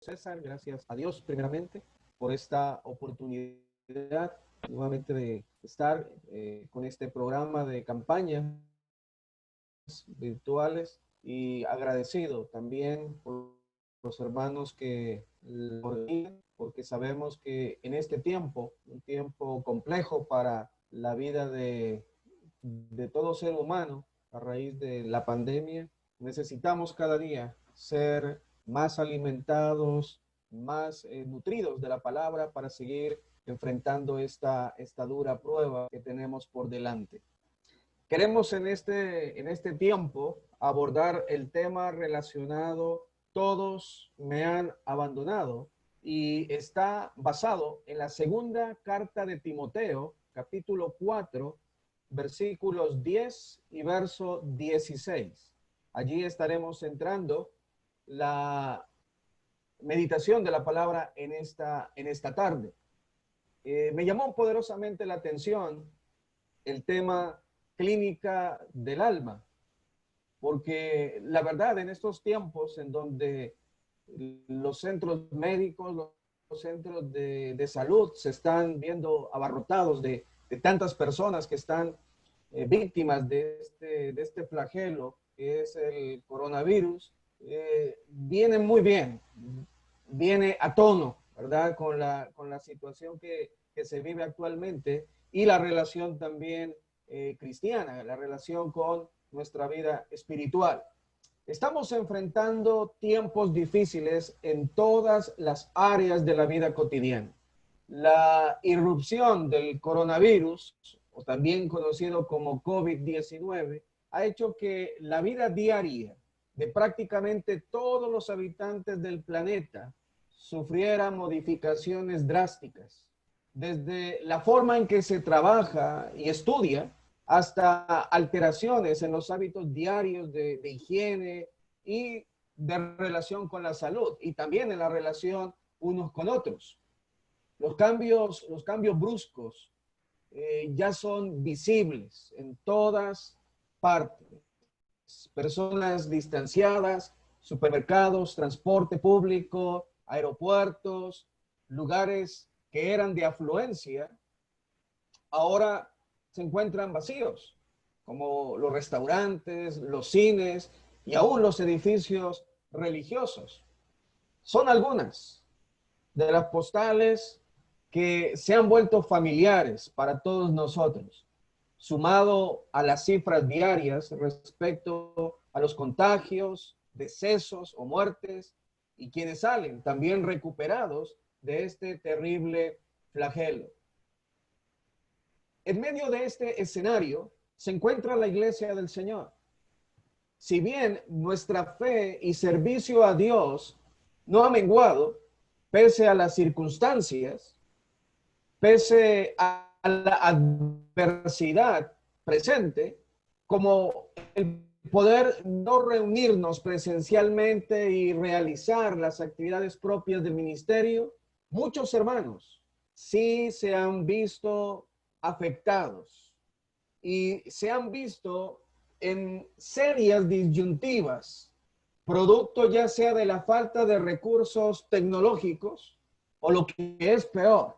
César, gracias a Dios primeramente por esta oportunidad nuevamente de estar con este programa de campañas virtuales y agradecido también por los hermanos que lo organizan, porque sabemos que en este tiempo, un tiempo complejo para la vida de todo ser humano a raíz de la pandemia, necesitamos cada día ser más alimentados, más nutridos de la palabra para seguir enfrentando esta dura prueba que tenemos por delante. Queremos en este tiempo abordar el tema relacionado Todos me han abandonado y está basado en la segunda carta de Timoteo, capítulo 4, versículos 10 y verso 16. Allí estaremos centrando la meditación de la palabra en esta tarde. Me llamó poderosamente la atención el tema clínica del alma, porque la verdad en estos tiempos en donde los centros médicos, los centros de salud se están viendo abarrotados de tantas personas que están víctimas de este flagelo que es el coronavirus, viene muy bien, viene a tono, ¿verdad? Con la situación que se vive actualmente y la relación también cristiana, la relación con nuestra vida espiritual. Estamos enfrentando tiempos difíciles en todas las áreas de la vida cotidiana. La irrupción del coronavirus, o también conocido como COVID-19, ha hecho que la vida diaria de prácticamente todos los habitantes del planeta sufriera modificaciones drásticas, desde la forma en que se trabaja y estudia hasta alteraciones en los hábitos diarios de higiene y de relación con la salud y también en la relación unos con otros. Los cambios bruscos ya son visibles en todas partes. Personas distanciadas, supermercados, transporte público, aeropuertos, lugares que eran de afluencia, ahora se encuentran vacíos, como los restaurantes, los cines y aún los edificios religiosos. Son algunas de las postales que se han vuelto familiares para todos nosotros, sumado a las cifras diarias respecto a los contagios, decesos o muertes, y quienes salen también recuperados de este terrible flagelo. En medio de este escenario se encuentra la Iglesia del Señor. Si bien nuestra fe y servicio a Dios no ha menguado, pese a las circunstancias, pese a la adversidad presente, como el poder no reunirnos presencialmente y realizar las actividades propias del ministerio, muchos hermanos sí se han visto afectados y se han visto en serias disyuntivas, producto ya sea de la falta de recursos tecnológicos o lo que es peor,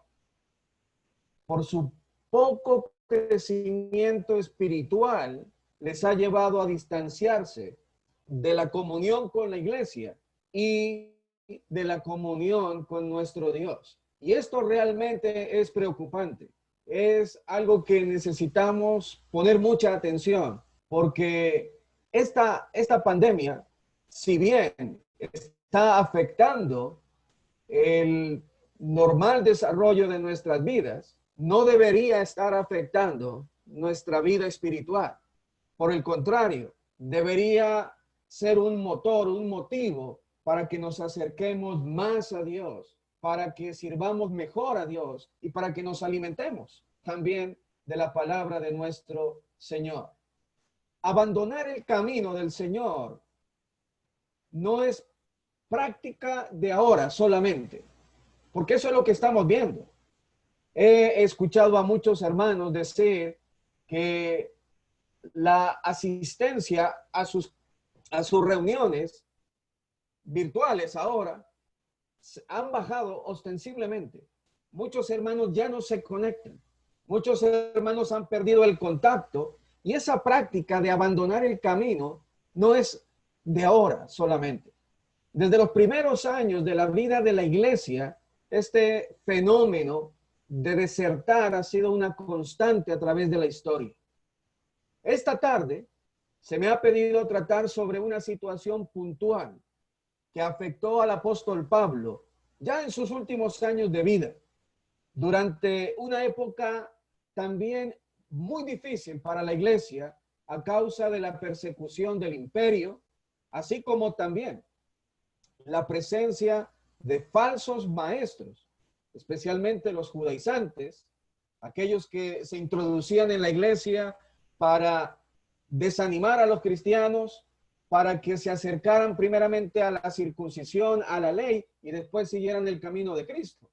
por su poco crecimiento espiritual, les ha llevado a distanciarse de la comunión con la iglesia y de la comunión con nuestro Dios. Y esto realmente es preocupante. Es algo que necesitamos poner mucha atención, porque esta pandemia, si bien está afectando el normal desarrollo de nuestras vidas, no debería estar afectando nuestra vida espiritual. Por el contrario, debería ser un motor, un motivo para que nos acerquemos más a Dios, para que sirvamos mejor a Dios y para que nos alimentemos también de la palabra de nuestro Señor. Abandonar el camino del Señor no es práctica de ahora solamente, porque eso es lo que estamos viendo. He escuchado a muchos hermanos decir que la asistencia a sus reuniones virtuales ahora han bajado ostensiblemente. Muchos hermanos ya no se conectan. Muchos hermanos han perdido el contacto y esa práctica de abandonar el camino no es de ahora solamente. Desde los primeros años de la vida de la iglesia, este fenómeno de desertar ha sido una constante a través de la historia. Esta tarde se me ha pedido tratar sobre una situación puntual que afectó al apóstol Pablo ya en sus últimos años de vida, durante una época también muy difícil para la iglesia a causa de la persecución del imperio, así como también la presencia de falsos maestros, especialmente los judaizantes, aquellos que se introducían en la iglesia para desanimar a los cristianos, para que se acercaran primeramente a la circuncisión, a la ley, y después siguieran el camino de Cristo.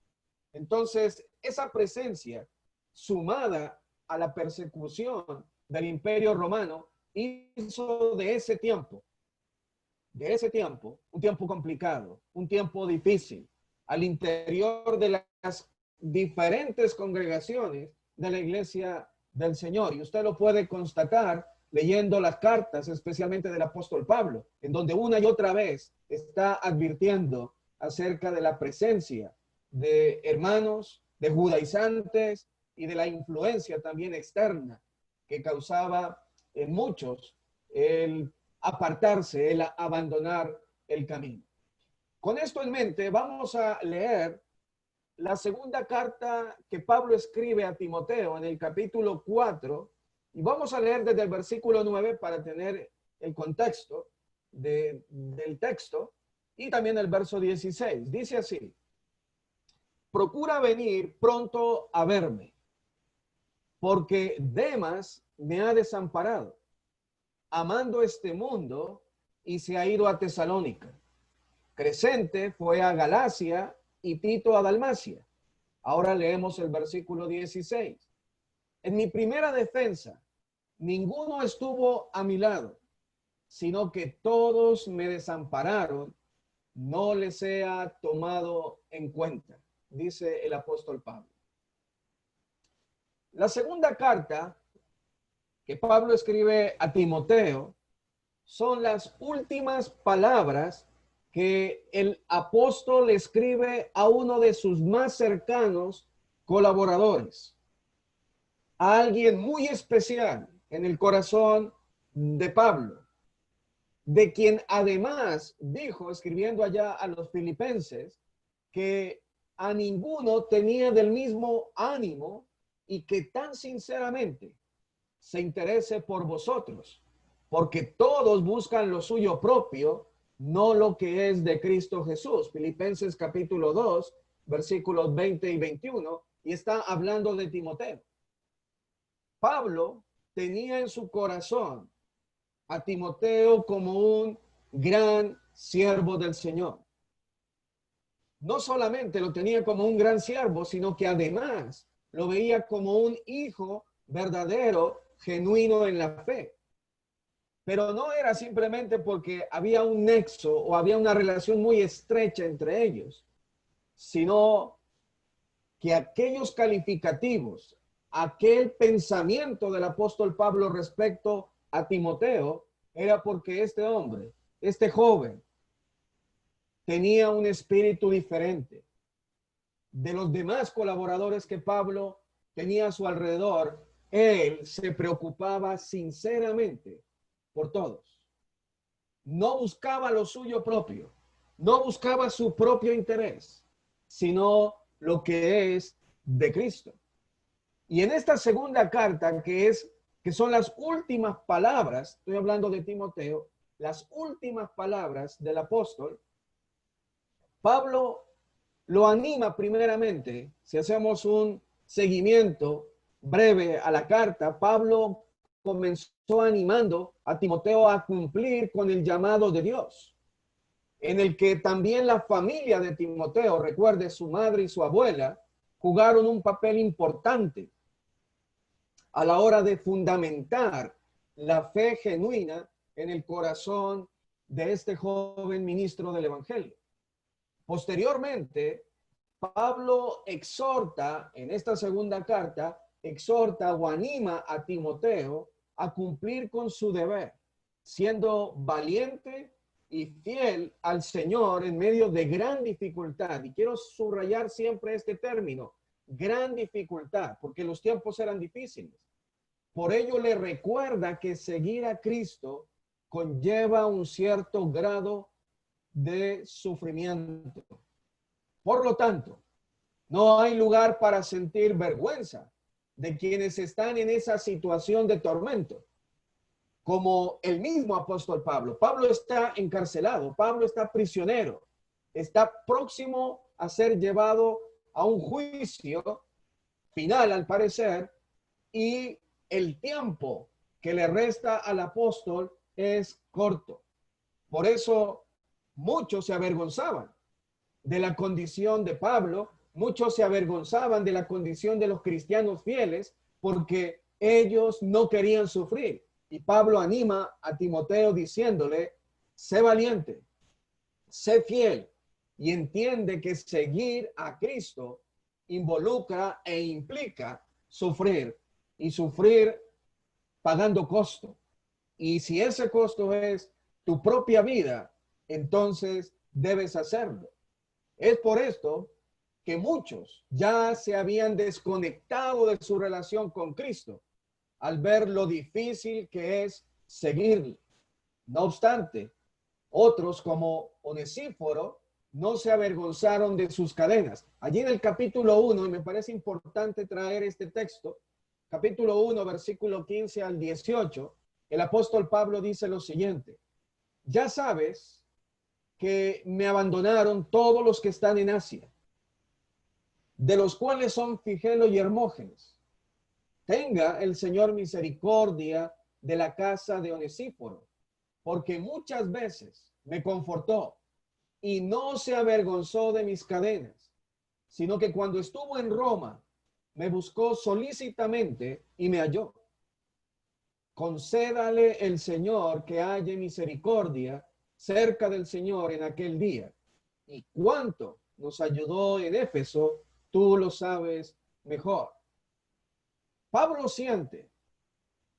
Entonces, esa presencia, sumada a la persecución del imperio romano, hizo de ese tiempo, un tiempo complicado, un tiempo difícil, al interior de las diferentes congregaciones de la iglesia del Señor. Y usted lo puede constatar leyendo las cartas, especialmente del apóstol Pablo, en donde una y otra vez está advirtiendo acerca de la presencia de hermanos, de judaizantes y de la influencia también externa que causaba en muchos el apartarse, el abandonar el camino. Con esto en mente, vamos a leer la segunda carta que Pablo escribe a Timoteo en el capítulo 4, y vamos a leer desde el versículo 9 para tener el contexto del texto, y también el verso 16. Dice así: procura venir pronto a verme, porque Demas me ha desamparado, amando este mundo, y se ha ido a Tesalónica. Crescente fue a Galacia y Tito a Dalmacia. Ahora leemos el versículo 16. En mi primera defensa, ninguno estuvo a mi lado, sino que todos me desampararon, no les sea tomado en cuenta, dice el apóstol Pablo. La segunda carta que Pablo escribe a Timoteo son las últimas palabras que el apóstol escribe a uno de sus más cercanos colaboradores, a alguien muy especial en el corazón de Pablo, de quien además dijo, escribiendo allá a los filipenses, que a ninguno tenía del mismo ánimo y que tan sinceramente se interese por vosotros, porque todos buscan lo suyo propio, no lo que es de Cristo Jesús. Filipenses capítulo 2, versículos 20 y 21, y está hablando de Timoteo. Pablo tenía en su corazón a Timoteo como un gran siervo del Señor. No solamente lo tenía como un gran siervo, sino que además lo veía como un hijo verdadero, genuino en la fe. Pero no era simplemente porque había un nexo o había una relación muy estrecha entre ellos, sino que aquellos calificativos, aquel pensamiento del apóstol Pablo respecto a Timoteo, era porque este hombre, este joven, tenía un espíritu diferente de los demás colaboradores que Pablo tenía a su alrededor. Él se preocupaba sinceramente por todos. No buscaba lo suyo propio, no buscaba su propio interés, sino lo que es de Cristo. Y en esta segunda carta, que son las últimas palabras, estoy hablando de Timoteo, las últimas palabras del apóstol, Pablo lo anima primeramente. Si hacemos un seguimiento breve a la carta, Pablo comenzó animando a Timoteo a cumplir con el llamado de Dios, en el que también la familia de Timoteo, recuerde, su madre y su abuela, jugaron un papel importante a la hora de fundamentar la fe genuina en el corazón de este joven ministro del Evangelio. Posteriormente, Pablo exhorta, en esta segunda carta, exhorta o anima a Timoteo a cumplir con su deber, siendo valiente y fiel al Señor en medio de gran dificultad. Y quiero subrayar siempre este término, gran dificultad, porque los tiempos eran difíciles. Por ello le recuerda que seguir a Cristo conlleva un cierto grado de sufrimiento. Por lo tanto, no hay lugar para sentir vergüenza de quienes están en esa situación de tormento. Como el mismo apóstol Pablo. Pablo está encarcelado, Pablo está prisionero, está próximo a ser llevado a un juicio final, al parecer, y el tiempo que le resta al apóstol es corto. Por eso muchos se avergonzaban de la condición de Pablo, muchos se avergonzaban de la condición de los cristianos fieles porque ellos no querían sufrir. Y Pablo anima a Timoteo diciéndole, sé valiente, sé fiel y entiende que seguir a Cristo involucra e implica sufrir y sufrir pagando costo. Y si ese costo es tu propia vida, entonces debes hacerlo. Es por esto que muchos ya se habían desconectado de su relación con Cristo al ver lo difícil que es seguirle. No obstante, otros como Onesíforo no se avergonzaron de sus cadenas. Allí en el capítulo 1, y me parece importante traer este texto, capítulo 1, versículo 15 al 18, el apóstol Pablo dice lo siguiente, ya sabes que me abandonaron todos los que están en Asia, de los cuales son Figelo y Hermógenes. Tenga el Señor misericordia de la casa de Onesíforo, porque muchas veces me confortó y no se avergonzó de mis cadenas, sino que cuando estuvo en Roma, me buscó solícitamente y me halló. Concédale el Señor que halle misericordia cerca del Señor en aquel día. Y cuánto nos ayudó en Éfeso, tú lo sabes mejor. Pablo siente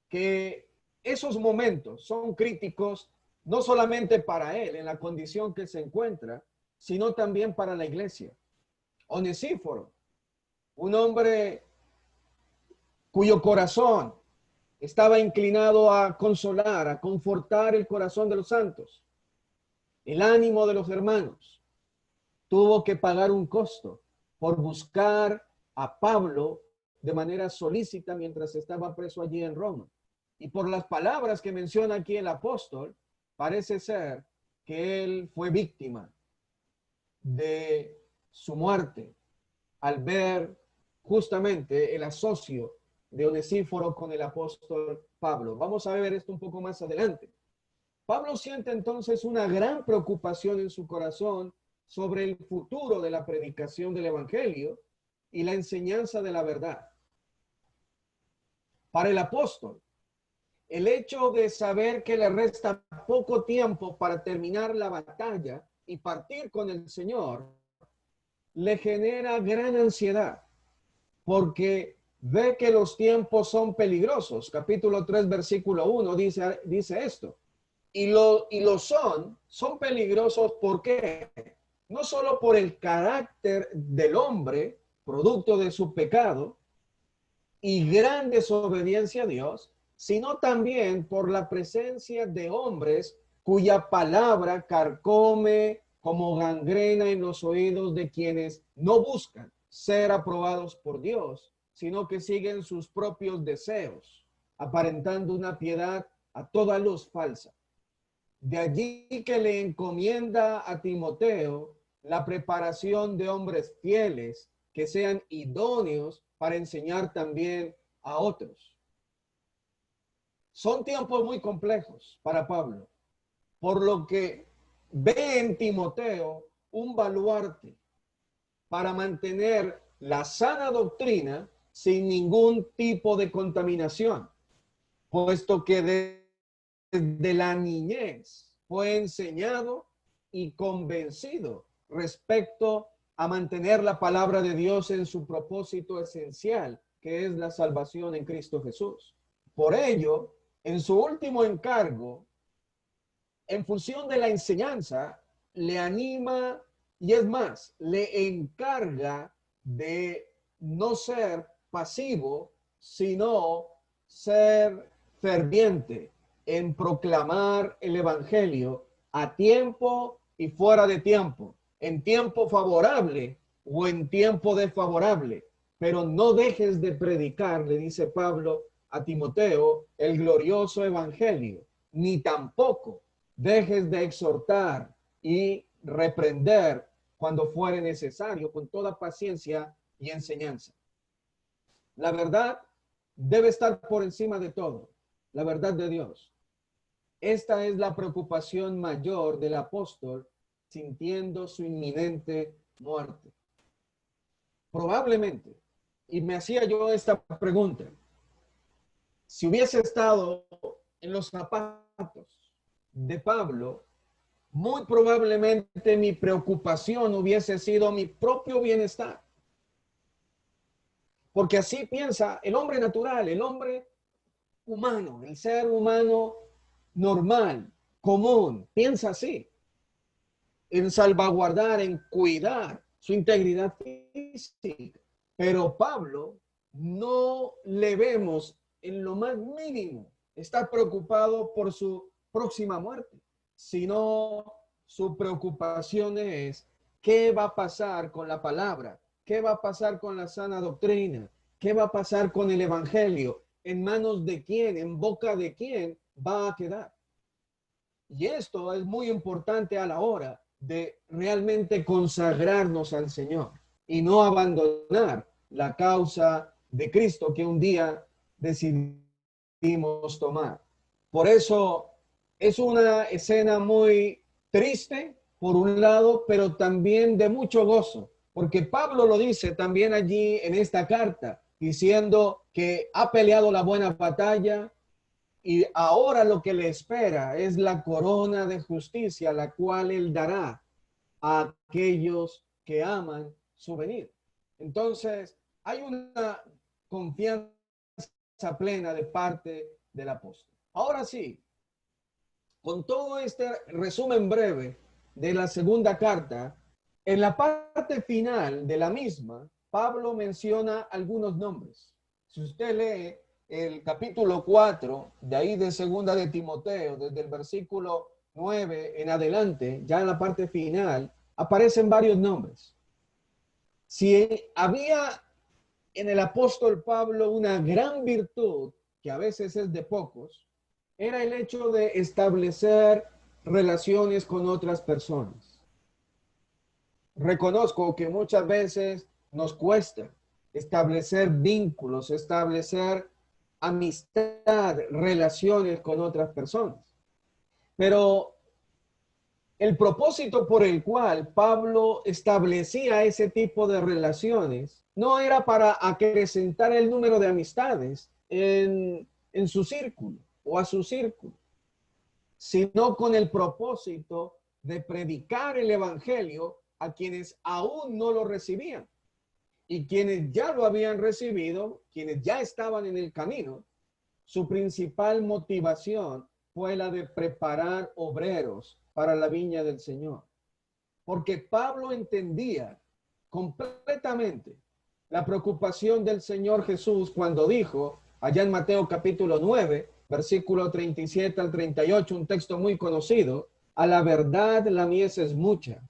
que esos momentos son críticos no solamente para él en la condición que se encuentra, sino también para la iglesia. Onesíforo, un hombre cuyo corazón estaba inclinado a consolar, a confortar el corazón de los santos, el ánimo de los hermanos, tuvo que pagar un costo por buscar a Pablo de manera solícita mientras estaba preso allí en Roma. Y por las palabras que menciona aquí el apóstol, parece ser que él fue víctima de su muerte al ver justamente el asocio de Onesíforo con el apóstol Pablo. Vamos a ver esto un poco más adelante. Pablo siente entonces una gran preocupación en su corazón sobre el futuro de la predicación del evangelio y la enseñanza de la verdad. Para el apóstol, el hecho de saber que le resta poco tiempo para terminar la batalla y partir con el Señor, le genera gran ansiedad, porque ve que los tiempos son peligrosos. Capítulo 3, versículo 1 dice esto. Y lo son peligrosos, ¿por qué? No solo por el carácter del hombre, producto de su pecado y gran desobediencia a Dios, sino también por la presencia de hombres cuya palabra carcome como gangrena en los oídos de quienes no buscan ser aprobados por Dios, sino que siguen sus propios deseos, aparentando una piedad a toda luz falsa. De allí que le encomienda a Timoteo la preparación de hombres fieles que sean idóneos para enseñar también a otros. Son tiempos muy complejos para Pablo, por lo que ve en Timoteo un baluarte para mantener la sana doctrina sin ningún tipo de contaminación, puesto que desde la niñez fue enseñado y convencido respecto a mantener la palabra de Dios en su propósito esencial, que es la salvación en Cristo Jesús. Por ello, en su último encargo, en función de la enseñanza, le anima y es más, le encarga de no ser pasivo, sino ser ferviente en proclamar el evangelio a tiempo y fuera de tiempo, en tiempo favorable o en tiempo desfavorable. Pero no dejes de predicar, le dice Pablo a Timoteo, el glorioso evangelio, ni tampoco dejes de exhortar y reprender cuando fuere necesario, con toda paciencia y enseñanza. La verdad debe estar por encima de todo, la verdad de Dios. Esta es la preocupación mayor del apóstol, sintiendo su inminente muerte. Probablemente, y me hacía yo esta pregunta, si hubiese estado en los zapatos de Pablo, muy probablemente mi preocupación hubiese sido mi propio bienestar. Porque así piensa el hombre natural, el hombre humano, el ser humano normal, común, piensa así, en salvaguardar, en cuidar su integridad física. Pero Pablo no le vemos en lo más mínimo estar preocupado por su próxima muerte, sino su preocupación es qué va a pasar con la palabra, qué va a pasar con la sana doctrina, qué va a pasar con el evangelio, en manos de quién, en boca de quién va a quedar. Y esto es muy importante a la hora de realmente consagrarnos al Señor y no abandonar la causa de Cristo que un día decidimos tomar. Por eso es una escena muy triste, por un lado, pero también de mucho gozo, porque Pablo lo dice también allí en esta carta, diciendo que ha peleado la buena batalla, y ahora lo que le espera es la corona de justicia, la cual él dará a aquellos que aman su venir. Entonces, hay una confianza plena de parte del apóstol. Ahora sí, con todo este resumen breve de la segunda carta, en la parte final de la misma, Pablo menciona algunos nombres. Si usted lee el capítulo 4, de ahí de segunda de Timoteo, desde el versículo 9 en adelante, ya en la parte final, aparecen varios nombres. Si había en el apóstol Pablo una gran virtud, que a veces es de pocos, era el hecho de establecer relaciones con otras personas. Reconozco que muchas veces nos cuesta establecer vínculos, establecer amistad, relaciones con otras personas. Pero el propósito por el cual Pablo establecía ese tipo de relaciones no era para acrecentar el número de amistades en su círculo o a su círculo, sino con el propósito de predicar el evangelio a quienes aún no lo recibían. Y quienes ya lo habían recibido, quienes ya estaban en el camino, su principal motivación fue la de preparar obreros para la viña del Señor. Porque Pablo entendía completamente la preocupación del Señor Jesús cuando dijo, allá en Mateo capítulo 9, versículo 37 al 38, un texto muy conocido, a la verdad la mies es mucha,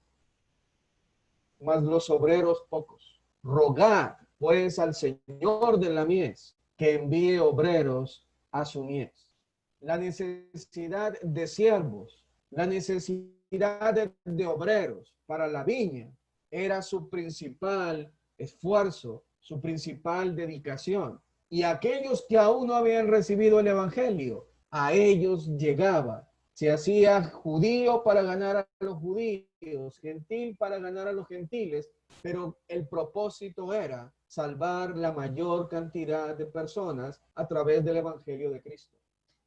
mas los obreros pocos. Rogad pues al Señor de la mies que envíe obreros a su mies. La necesidad de siervos, la necesidad de obreros para la viña era su principal esfuerzo, su principal dedicación. Y aquellos que aún no habían recibido el evangelio, a ellos llegaba. Se hacía judío para ganar a los judíos, gentil para ganar a los gentiles, pero el propósito era salvar la mayor cantidad de personas a través del evangelio de Cristo.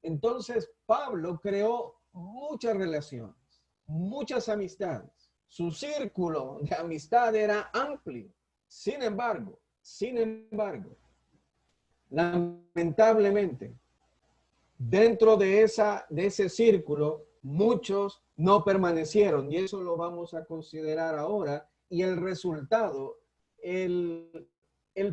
Entonces, Pablo creó muchas relaciones, muchas amistades, Su círculo de amistad era amplio. Sin embargo, lamentablemente, dentro de ese círculo, muchos no permanecieron y eso lo vamos a considerar ahora. Y el resultado, el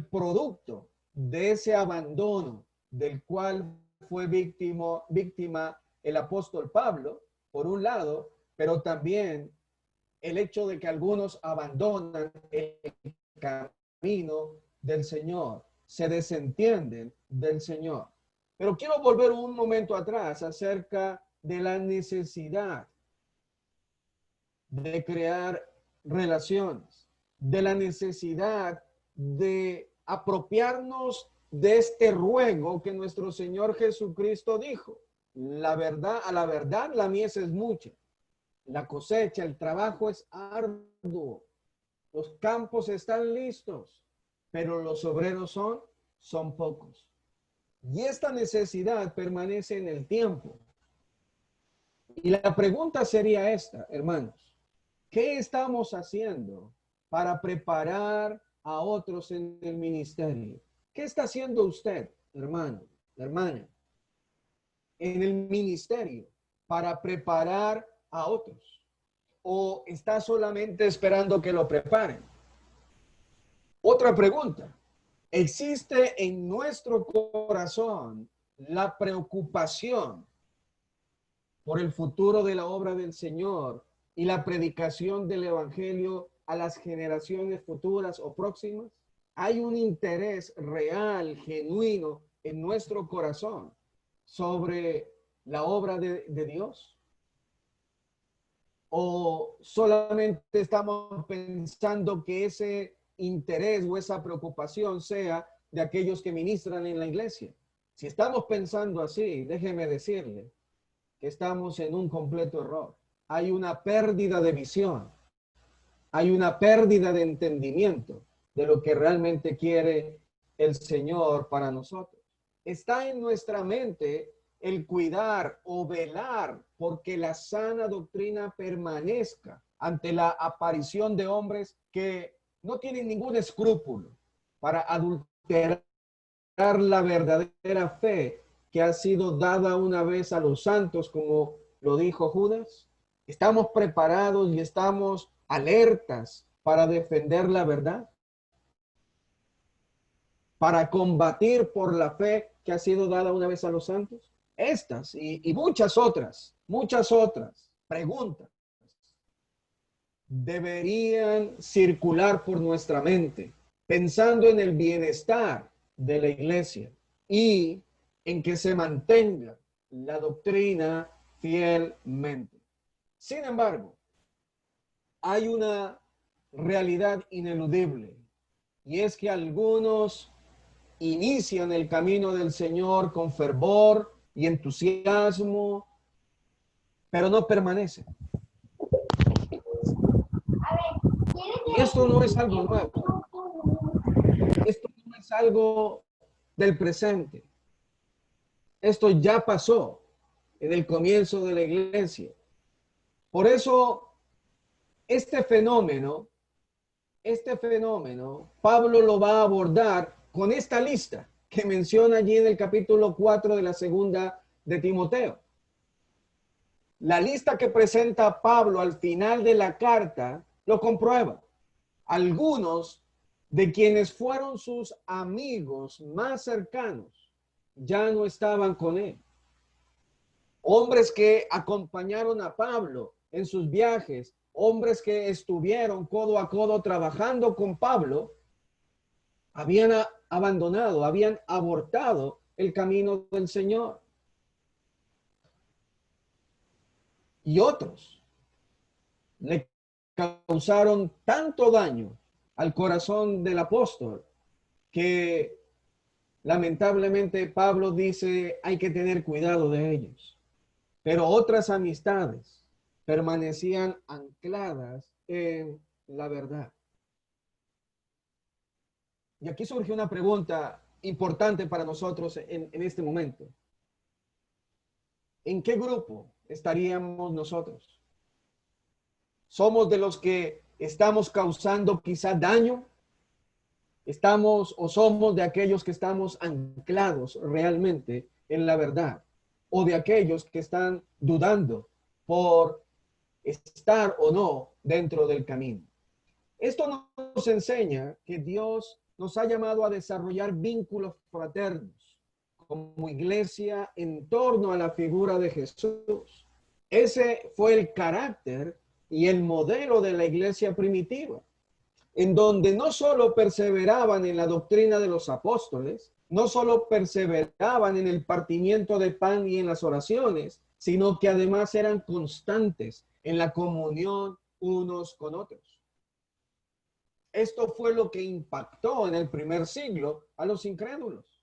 producto de ese abandono del cual fue víctima el apóstol Pablo, por un lado, pero también el hecho de que algunos abandonan el camino del Señor, se desentienden del Señor. Pero quiero volver un momento atrás acerca de la necesidad de crear relaciones, de la necesidad de apropiarnos de este ruego que nuestro Señor Jesucristo dijo. La verdad, a la verdad, la mies es mucha. La cosecha, el trabajo es arduo. Los campos están listos, pero los obreros son pocos. Y esta necesidad permanece en el tiempo. Y la pregunta sería esta, hermanos. ¿Qué estamos haciendo para preparar a otros en el ministerio? ¿Qué está haciendo usted, hermano, hermana, en el ministerio para preparar a otros? ¿O está solamente esperando que lo preparen? Otra pregunta. ¿Existe en nuestro corazón la preocupación por el futuro de la obra del Señor y la predicación del Evangelio a las generaciones futuras o próximas? ¿Hay un interés real, genuino en nuestro corazón sobre la obra de Dios? ¿O solamente estamos pensando que ese interés o esa preocupación sea de aquellos que ministran en la iglesia? Si estamos pensando así, déjeme decirle que estamos en un completo error. Hay una pérdida de visión, hay una pérdida de entendimiento de lo que realmente quiere el Señor para nosotros. Está en nuestra mente el cuidar o velar porque la sana doctrina permanezca ante la aparición de hombres que no tienen ningún escrúpulo para adulterar la verdadera fe que ha sido dada una vez a los santos, como lo dijo Judas. Estamos preparados y estamos alertas para defender la verdad, para combatir por la fe que ha sido dada una vez a los santos. Estas y muchas otras preguntas deberían circular por nuestra mente, pensando en el bienestar de la iglesia y en que se mantenga la doctrina fielmente. Sin embargo, hay una realidad ineludible y es que algunos inician el camino del Señor con fervor y entusiasmo, pero no permanecen. Y esto no es algo nuevo. Esto no es algo del presente. Esto ya pasó en el comienzo de la iglesia. Por eso, este fenómeno, Pablo lo va a abordar con esta lista que menciona allí en el capítulo 4 de la segunda de Timoteo. La lista que presenta Pablo al final de la carta lo comprueba. Algunos de quienes fueron sus amigos más cercanos ya no estaban con él. Hombres que acompañaron a Pablo en sus viajes, hombres que estuvieron codo a codo trabajando con Pablo, habían abandonado, habían abortado el camino del Señor. Y otros le causaron tanto daño al corazón del apóstol que lamentablemente Pablo dice hay que tener cuidado de ellos. Pero otras amistades permanecían ancladas en la verdad. Y aquí surge una pregunta importante para nosotros en este momento. ¿En qué grupo estaríamos nosotros? ¿Somos de los que estamos causando quizá daño? ¿Estamos o somos de aquellos que estamos anclados realmente en la verdad? ¿O de aquellos que están dudando por estar o no dentro del camino? Esto nos enseña que Dios nos ha llamado a desarrollar vínculos fraternos como iglesia en torno a la figura de Jesús. Ese fue el carácter y el modelo de la iglesia primitiva, en donde no solo perseveraban en la doctrina de los apóstoles, no solo perseveraban en el partimiento de pan y en las oraciones, sino que además eran constantes en la comunión unos con otros. Esto fue lo que impactó en el primer siglo a los incrédulos,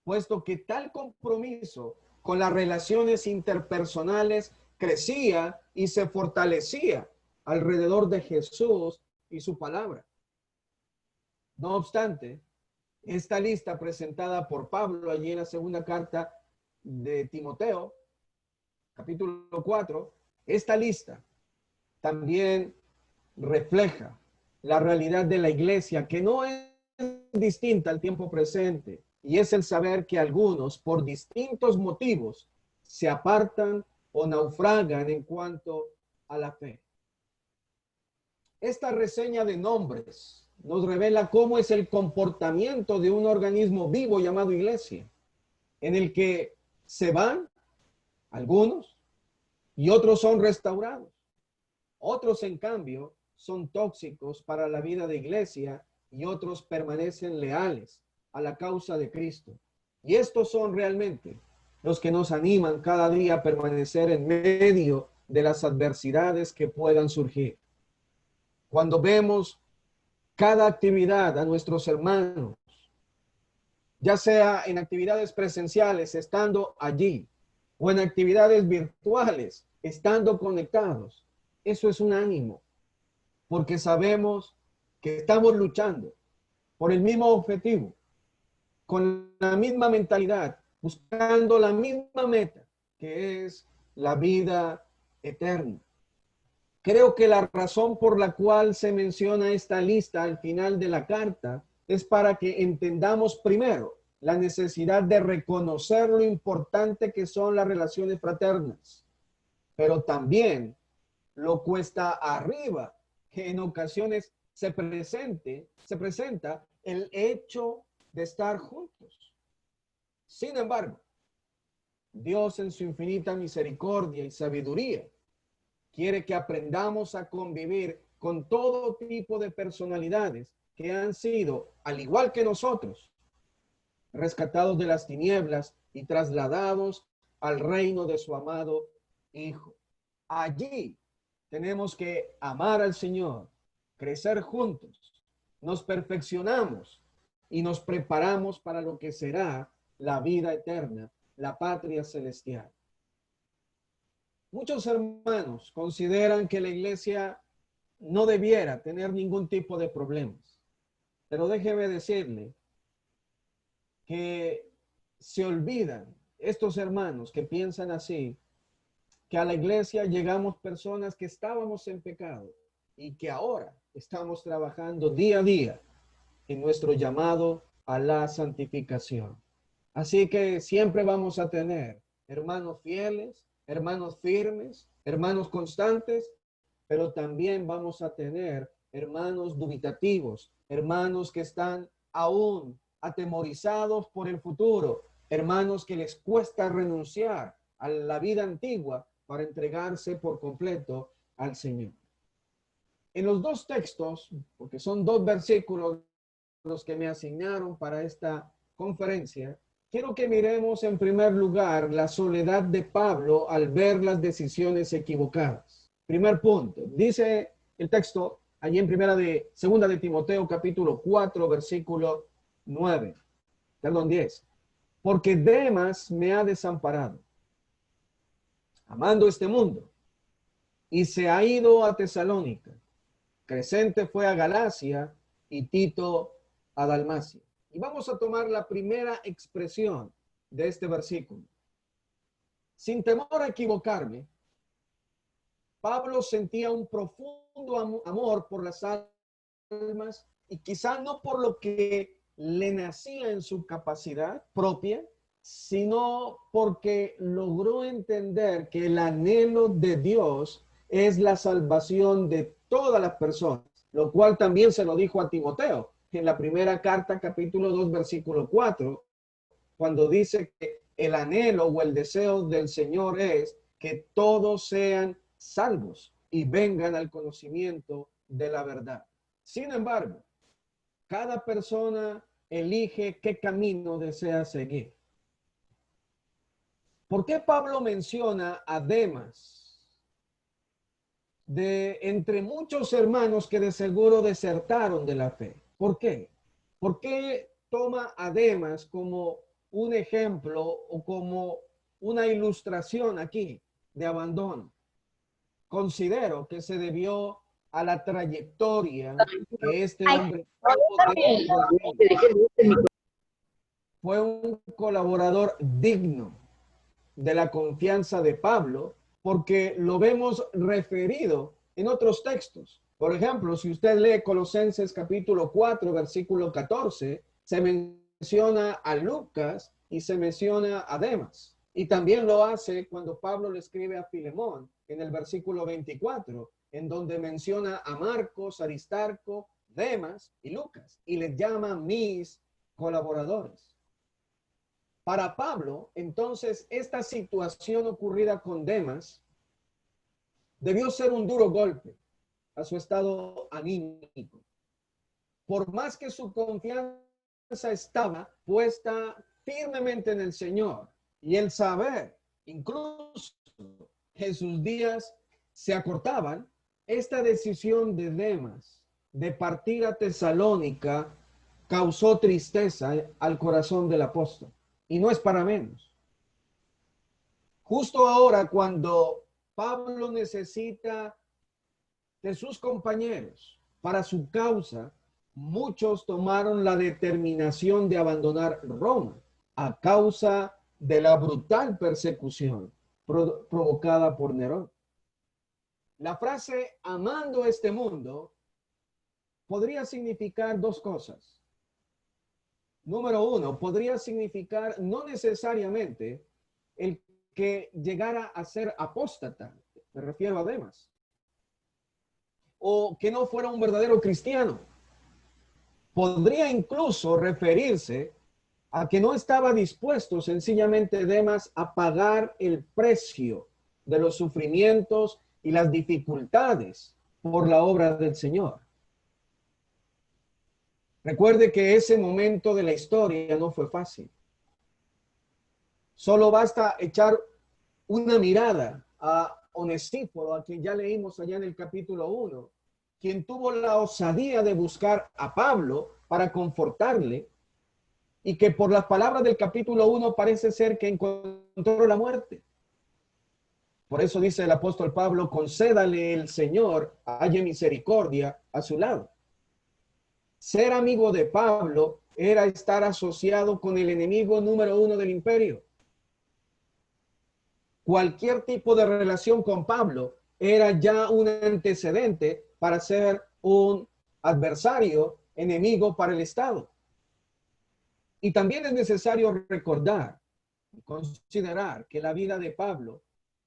puesto que tal compromiso con las relaciones interpersonales crecía y se fortalecía alrededor de Jesús y su palabra. No obstante, esta lista presentada por Pablo allí en la segunda carta de Timoteo, capítulo 4, esta lista también refleja la realidad de la iglesia, que no es distinta al tiempo presente, y es el saber que algunos, por distintos motivos, se apartan o naufragan en cuanto a la fe. Esta reseña de nombres nos revela cómo es el comportamiento de un organismo vivo llamado iglesia, en el que se van algunos y otros son restaurados. Otros, en cambio, son tóxicos para la vida de iglesia y otros permanecen leales a la causa de Cristo. Y estos son realmente los que nos animan cada día a permanecer en medio de las adversidades que puedan surgir. Cuando vemos cada actividad a nuestros hermanos, ya sea en actividades presenciales, estando allí, o en actividades virtuales, estando conectados, eso es un ánimo, porque sabemos que estamos luchando por el mismo objetivo, con la misma mentalidad, buscando la misma meta, que es la vida eterna. Creo que la razón por la cual se menciona esta lista al final de la carta es para que entendamos primero la necesidad de reconocer lo importante que son las relaciones fraternas, pero también lo cuesta arriba que en ocasiones se presenta el hecho de estar juntos. Sin embargo, Dios en su infinita misericordia y sabiduría quiere que aprendamos a convivir con todo tipo de personalidades que han sido, al igual que nosotros, rescatados de las tinieblas y trasladados al reino de su amado Hijo. Allí tenemos que amar al Señor, crecer juntos, nos perfeccionamos y nos preparamos para lo que será la vida eterna, la patria celestial. Muchos hermanos consideran que la iglesia no debiera tener ningún tipo de problemas, pero déjeme decirle que se olvidan estos hermanos que piensan así, que a la iglesia llegamos personas que estábamos en pecado y que ahora estamos trabajando día a día en nuestro llamado a la santificación. Así que siempre vamos a tener hermanos fieles, hermanos firmes, hermanos constantes, pero también vamos a tener hermanos dubitativos, hermanos que están aún atemorizados por el futuro, hermanos que les cuesta renunciar a la vida antigua para entregarse por completo al Señor. En los dos textos, porque son dos versículos los que me asignaron para esta conferencia, quiero que miremos en primer lugar la soledad de Pablo al ver las decisiones equivocadas. Primer punto, dice el texto allí en segunda de Timoteo capítulo 4 versículo 10. Porque Demas me ha desamparado, amando este mundo, y se ha ido a Tesalónica. Crescente fue a Galacia y Tito a Dalmacia. Y vamos a tomar la primera expresión de este versículo. Sin temor a equivocarme, Pablo sentía un profundo amor por las almas y quizá no por lo que le nacía en su capacidad propia, sino porque logró entender que el anhelo de Dios es la salvación de todas las personas, lo cual también se lo dijo a Timoteo en la primera carta, capítulo 2, versículo 4, cuando dice que el anhelo o el deseo del Señor es que todos sean salvos y vengan al conocimiento de la verdad. Sin embargo, cada persona elige qué camino desea seguir. ¿Por qué Pablo menciona a Demas? De entre muchos hermanos que de seguro desertaron de la fe. ¿Por qué? ¿Por qué toma a Demas como un ejemplo o como una ilustración aquí de abandono? Considero que se debió a la trayectoria que este hombre tuvo dentro del reino. Fue un colaborador digno de la confianza de Pablo, porque lo vemos referido en otros textos. Por ejemplo, si usted lee Colosenses capítulo 4, versículo 14, se menciona a Lucas y se menciona a Demas. Y también lo hace cuando Pablo le escribe a Filemón en el versículo 24, en donde menciona a Marcos, Aristarco, Demas y Lucas, y les llama mis colaboradores. Para Pablo, entonces, esta situación ocurrida con Demas debió ser un duro golpe a su estado anímico. Por más que su confianza estaba puesta firmemente en el Señor y el saber, incluso en sus días se acortaban, esta decisión de Demas de partir a Tesalónica causó tristeza al corazón del apóstol. Y no es para menos. Justo ahora, cuando Pablo necesita de sus compañeros para su causa, muchos tomaron la determinación de abandonar Roma a causa de la brutal persecución provocada por Nerón. La frase amando este mundo podría significar dos cosas. Número uno, podría significar no necesariamente el que llegara a ser apóstata, me refiero a Demas, o que no fuera un verdadero cristiano. Podría incluso referirse a que no estaba dispuesto sencillamente Demas a pagar el precio de los sufrimientos y las dificultades por la obra del Señor. Recuerde que ese momento de la historia no fue fácil. Solo basta echar una mirada a Onesíforo, a quien ya leímos allá en el capítulo 1, quien tuvo la osadía de buscar a Pablo para confortarle y que por las palabras del capítulo 1 parece ser que encontró la muerte. Por eso dice el apóstol Pablo, concédale el Señor, haya misericordia a su lado. Ser amigo de Pablo era estar asociado con el enemigo número uno del imperio. Cualquier tipo de relación con Pablo era ya un antecedente para ser un adversario, enemigo para el Estado. Y también es necesario recordar, considerar que la vida de Pablo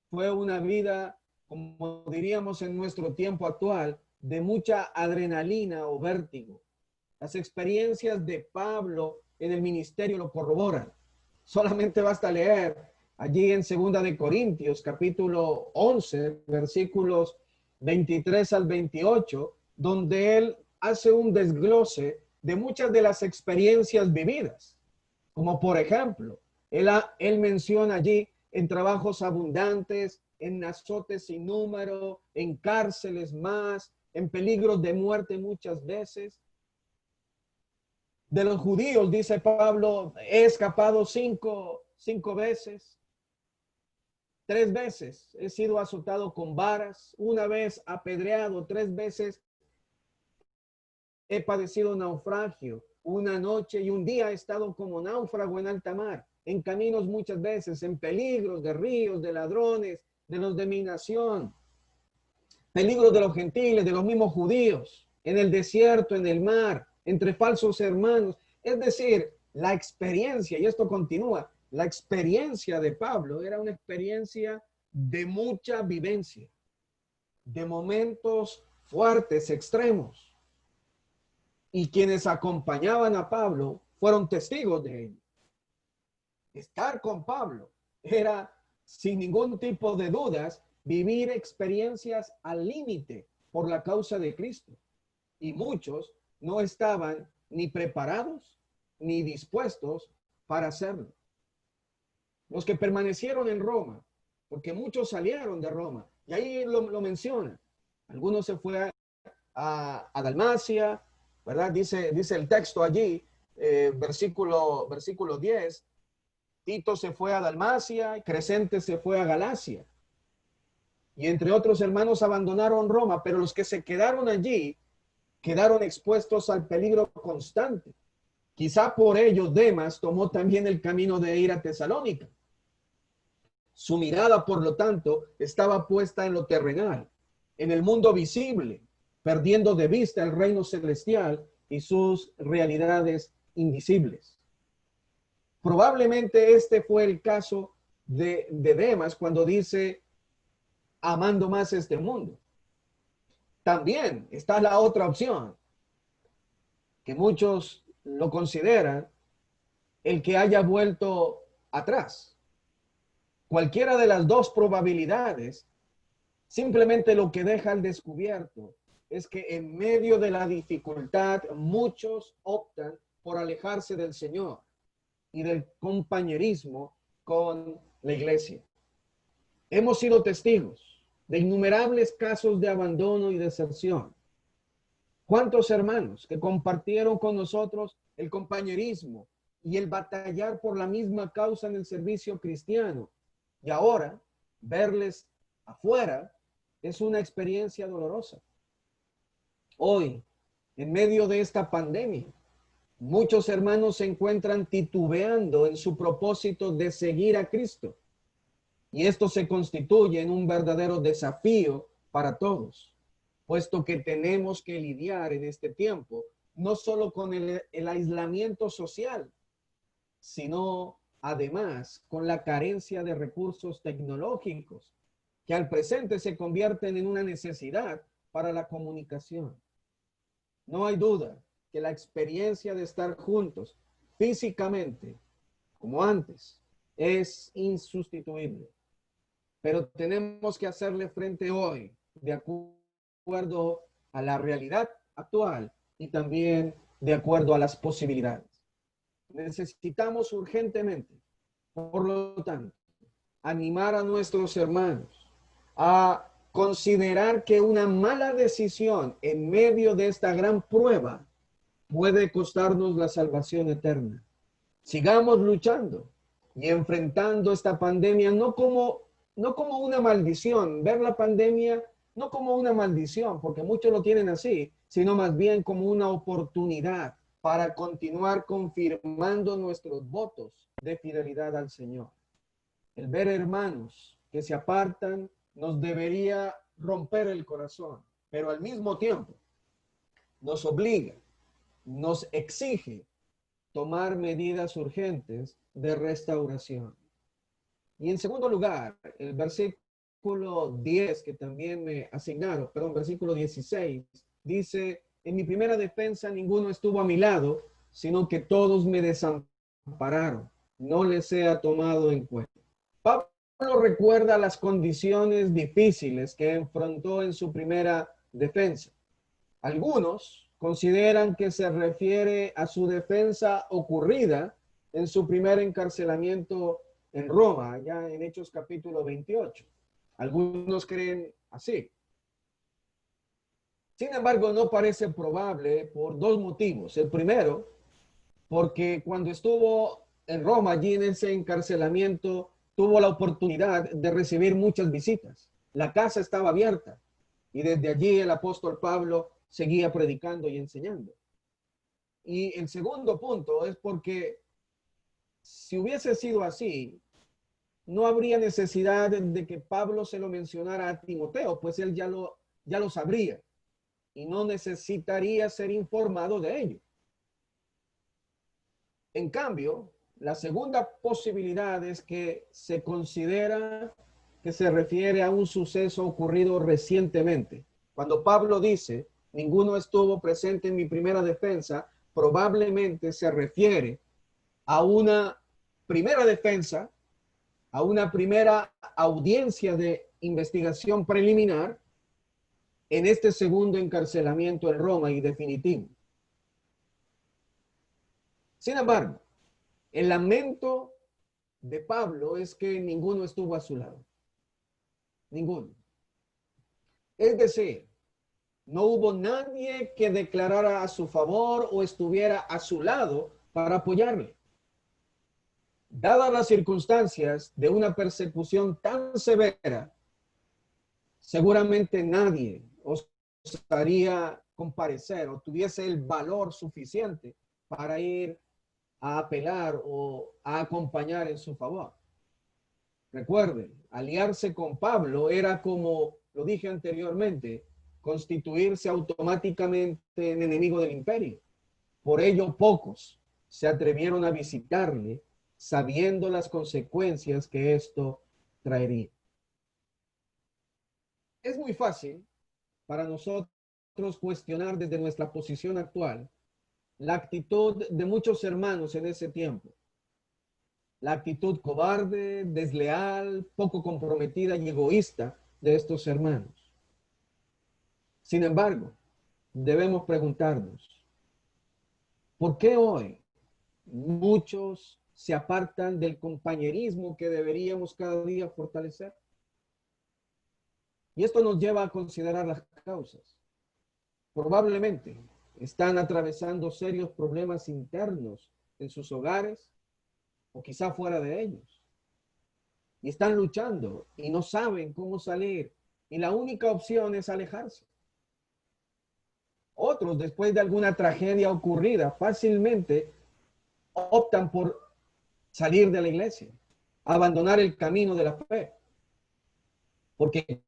fue una vida, como diríamos en nuestro tiempo actual, de mucha adrenalina o vértigo. Las experiencias de Pablo en el ministerio lo corroboran. Solamente basta leer allí en Segunda de Corintios, capítulo 11, versículos 23 al 28, donde él hace un desglose de muchas de las experiencias vividas. Como por ejemplo, él menciona allí en trabajos abundantes, en azotes sin número, en cárceles más, en peligros de muerte muchas veces. De los judíos, dice Pablo, he escapado cinco veces. 3 veces he sido azotado con varas, una vez apedreado, 3 veces he padecido naufragio, una noche y un día he estado como náufrago en alta mar, en caminos muchas veces, en peligros de ríos, de ladrones, de los de mi nación. peligros de los gentiles, de los mismos judíos, en el desierto, en el mar, entre falsos hermanos. Es decir, la experiencia, y esto continúa, la experiencia de Pablo era una experiencia de mucha vivencia, de momentos fuertes, extremos. Y quienes acompañaban a Pablo fueron testigos de ello. Estar con Pablo era, sin ningún tipo de dudas, vivir experiencias al límite por la causa de Cristo. Y muchos no estaban ni preparados ni dispuestos para hacerlo. Los que permanecieron en Roma, porque muchos salieron de Roma, y ahí lo menciona. Algunos se fue a Dalmacia, ¿verdad? Dice el texto allí, versículo 10, Tito se fue a Dalmacia, Crescente se fue a Galacia. Y entre otros hermanos abandonaron Roma, pero los que se quedaron allí quedaron expuestos al peligro constante. Quizá por ello Demas tomó también el camino de ir a Tesalónica. Su mirada, por lo tanto, estaba puesta en lo terrenal, en el mundo visible, perdiendo de vista el reino celestial y sus realidades invisibles. Probablemente este fue el caso de Demas cuando dice, amando más este mundo. También está la otra opción, que muchos lo consideran el que haya vuelto atrás. Cualquiera de las dos probabilidades, simplemente lo que deja al descubierto es que en medio de la dificultad muchos optan por alejarse del Señor y del compañerismo con la iglesia. Hemos sido testigos de innumerables casos de abandono y deserción. ¿Cuántos hermanos que compartieron con nosotros el compañerismo y el batallar por la misma causa en el servicio cristiano? Y ahora verles afuera es una experiencia dolorosa. Hoy, en medio de esta pandemia, muchos hermanos se encuentran titubeando en su propósito de seguir a Cristo. Y esto se constituye en un verdadero desafío para todos, puesto que tenemos que lidiar en este tiempo no solo con el aislamiento social, sino además con la carencia de recursos tecnológicos que al presente se convierten en una necesidad para la comunicación. No hay duda que la experiencia de estar juntos físicamente, como antes, es insustituible. Pero tenemos que hacerle frente hoy de acuerdo a la realidad actual y también de acuerdo a las posibilidades. Necesitamos urgentemente, por lo tanto, animar a nuestros hermanos a considerar que una mala decisión en medio de esta gran prueba puede costarnos la salvación eterna. Sigamos luchando y enfrentando esta pandemia no como una maldición, ver la pandemia no como una maldición, porque muchos lo tienen así, sino más bien como una oportunidad para continuar confirmando nuestros votos de fidelidad al Señor. El ver hermanos que se apartan nos debería romper el corazón, pero al mismo tiempo nos obliga, nos exige tomar medidas urgentes de restauración. Y en segundo lugar, el versículo 10 que también me asignaron, perdón, versículo 16, dice, en mi primera defensa ninguno estuvo a mi lado, sino que todos me desampararon. No les sea tomado en cuenta. Pablo recuerda las condiciones difíciles que enfrentó en su primera defensa. Algunos consideran que se refiere a su defensa ocurrida en su primer encarcelamiento en Roma, ya en Hechos capítulo 28. Algunos creen así. Sin embargo, no parece probable por dos motivos. El primero, porque cuando estuvo en Roma, allí en ese encarcelamiento, tuvo la oportunidad de recibir muchas visitas. La casa estaba abierta y desde allí el apóstol Pablo seguía predicando y enseñando. Y el segundo punto es porque si hubiese sido así, no habría necesidad de que Pablo se lo mencionara a Timoteo, pues él ya lo ya lo sabría y no necesitaría ser informado de ello. En cambio, la segunda posibilidad es que se considera que se refiere a un suceso ocurrido recientemente. Cuando Pablo dice, ninguno estuvo presente en mi primera defensa, probablemente se refiere a una primera defensa, a una primera audiencia de investigación preliminar en este segundo encarcelamiento en Roma y definitivo. Sin embargo, el lamento de Pablo es que ninguno estuvo a su lado. Ninguno. Es decir, no hubo nadie que declarara a su favor o estuviera a su lado para apoyarle. Dadas las circunstancias de una persecución tan severa, seguramente nadie osaría comparecer o tuviese el valor suficiente para ir a apelar o a acompañar en su favor. Recuerden, aliarse con Pablo era, como lo dije anteriormente, constituirse automáticamente en enemigo del imperio. Por ello, pocos se atrevieron a visitarle, sabiendo las consecuencias que esto traería. Es muy fácil para nosotros cuestionar desde nuestra posición actual la actitud de muchos hermanos en ese tiempo. La actitud cobarde, desleal, poco comprometida y egoísta de estos hermanos. Sin embargo, debemos preguntarnos, ¿por qué hoy muchos se apartan del compañerismo que deberíamos cada día fortalecer? Y esto nos lleva a considerar las causas. Probablemente están atravesando serios problemas internos en sus hogares o quizá fuera de ellos. Y están luchando y no saben cómo salir. Y la única opción es alejarse. Otros, después de alguna tragedia ocurrida, fácilmente optan por salir de la iglesia, abandonar el camino de la fe, porque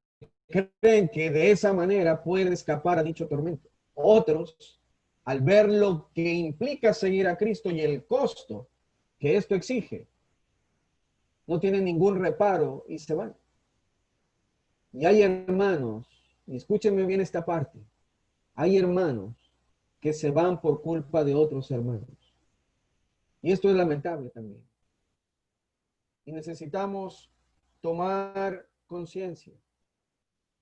creen que de esa manera pueden escapar a dicho tormento. Otros, al ver lo que implica seguir a Cristo y el costo que esto exige, no tienen ningún reparo y se van. Y hay hermanos, y escúchenme bien esta parte, hay hermanos que se van por culpa de otros hermanos. Y esto es lamentable también. Y necesitamos tomar conciencia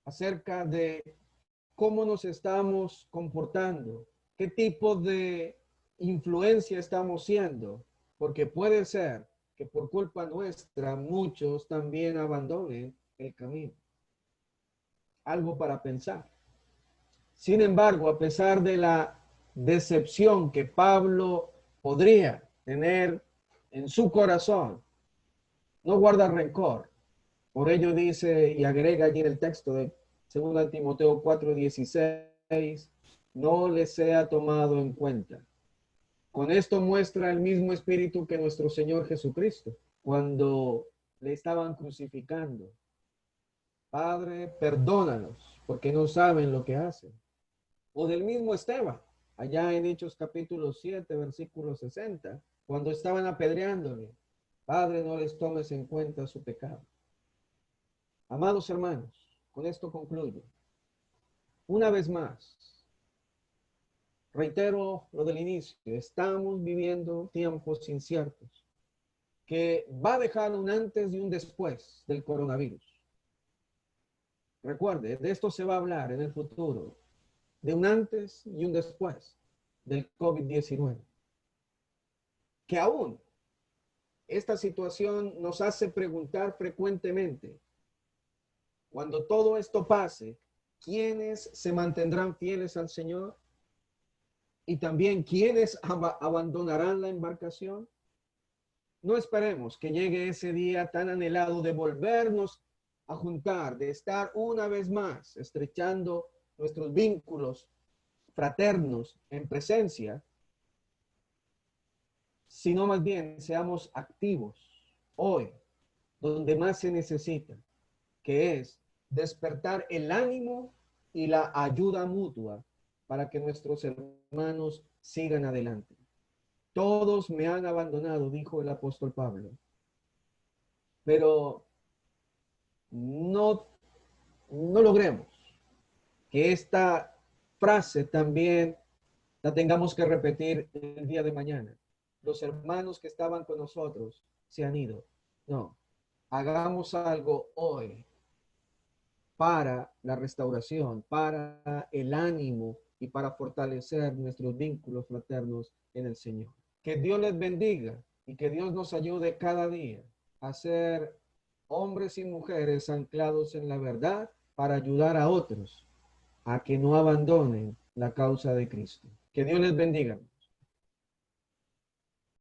acerca de cómo nos estamos comportando, qué tipo de influencia estamos siendo, porque puede ser que por culpa nuestra muchos también abandonen el camino. Algo para pensar. Sin embargo, a pesar de la decepción que Pablo podría tener en su corazón, no guarda rencor. Por ello dice y agrega allí en el texto de 2 Timoteo 4:16, no les sea tomado en cuenta. Con esto muestra el mismo espíritu que nuestro Señor Jesucristo cuando le estaban crucificando. Padre, perdónalos porque no saben lo que hacen. O del mismo Esteban, allá en Hechos capítulo 7, versículo 60, cuando estaban apedreándole. Padre, no les tomes en cuenta su pecado. Amados hermanos, con esto concluyo. Una vez más, reitero lo del inicio, estamos viviendo tiempos inciertos que va a dejar un antes y un después del coronavirus. Recuerde, de esto se va a hablar en el futuro, de un antes y un después del COVID-19. Que aún esta situación nos hace preguntar frecuentemente, cuando todo esto pase, ¿quiénes se mantendrán fieles al Señor? Y también, ¿quiénes abandonarán la embarcación? No esperemos que llegue ese día tan anhelado de volvernos a juntar, de estar una vez más estrechando nuestros vínculos fraternos en presencia, sino más bien seamos activos hoy, donde más se necesita, que es despertar el ánimo y la ayuda mutua para que nuestros hermanos sigan adelante. Todos me han abandonado, dijo el apóstol Pablo, pero no, no logremos que esta frase también la tengamos que repetir el día de mañana. Los hermanos que estaban con nosotros se han ido. No, hagamos algo hoy para la restauración, para el ánimo y para fortalecer nuestros vínculos fraternos en el Señor. Que Dios les bendiga y que Dios nos ayude cada día a ser hombres y mujeres anclados en la verdad para ayudar a otros a que no abandonen la causa de Cristo. Que Dios les bendiga.